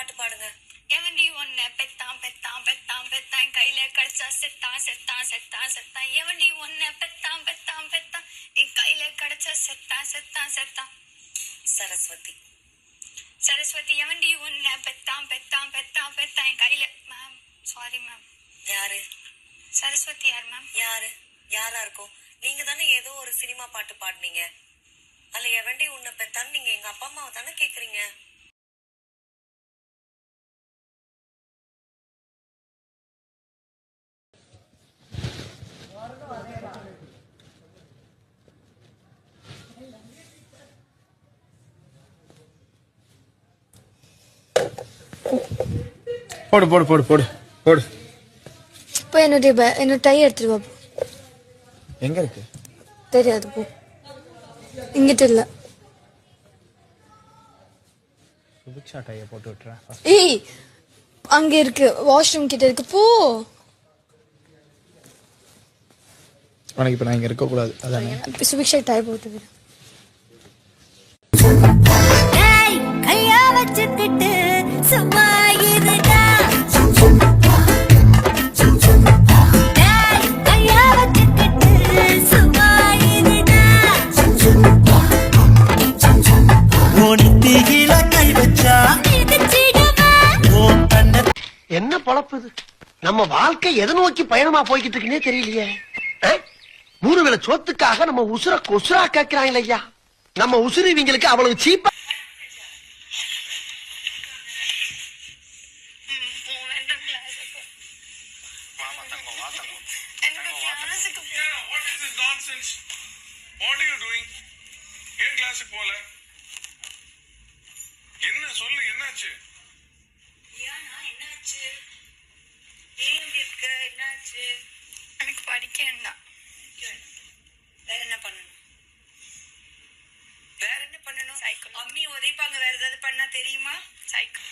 பாட்டு பாடுங்க. எவண்டி ஒன்ன பெத்தான் பெத்தான் பெத்தான் பெத்தான் கையில கடிச்சா செத்தான் செத்தான் செத்தான் செத்தான் எவண்டி ஒன்ன பெத்தான் பெத்தான் பெத்தான் என் கையில கடிச்சா செத்தான் செத்தான் செத்தான். சரஸ்வதி. சரஸ்வதி எவண்டி ஒன்ன பெத்தான் பெத்தான் பெத்தான் பெத்தான் என் கையில. Ma'am sorry ma'am. யாரு? சரஸ்வதி யார் மேம்? யாரா இருக்கும்? நீங்க தானே ஏதோ ஒரு சினிமா பாட்டு பாடுனீங்க. அதுல எவண்டி உன்னை பெத்தான்னு நீங்க எங்க அப்பா அம்மாவை தானே கேக்குறீங்க. போடு போடு போடு போடு போடு. இப்போ என்னோட டை எடுத்துட்டு வா. எங்க இருக்கு தெரியாது போ. இங்கிட்ட இல்ல. சுபிக்ஷா டைய போட்டு விட்டுறேன். ஏய் அங்க இருக்கு, வாஷ்ரூம் கிட்ட இருக்கு, போ. உனக்கு இப்ப நான் இங்க இருக்க கூடாது அதானே? சுபிக்ஷா டை போட்டு விடு. கையா வச்சுக்கிட்டு சும்மா இருடா. கையா வச்சுக்கிட்டு சும்மா இருடா. தீயில கை வச்சா என்ன பொழப்பு இது? நம்ம வாழ்க்கை எதை நோக்கி பயணமா போய்கிட்டு இருக்குன்னே தெரியலையே. 3 வேளை சோத்துக்காக நம்ம உசுர கொசுரா கேட்கிறாங்க ஐயா. நம்ம உசுறு இவங்களுக்கு அவ்வளவு சீப்பா. என்ன சொல்லு, என்னாச்சு? என்னாச்சு? ஏன் இப்படி இருக்க? என்னாச்சு? எனக்கு படிக்க வேண்டாம். வேற என்ன பண்ணணும்? சைக்கிள். அம்மி உதைப்பாங்க. வேற ஏதாவது பண்ணா தெரியுமா? சைக்கிள்.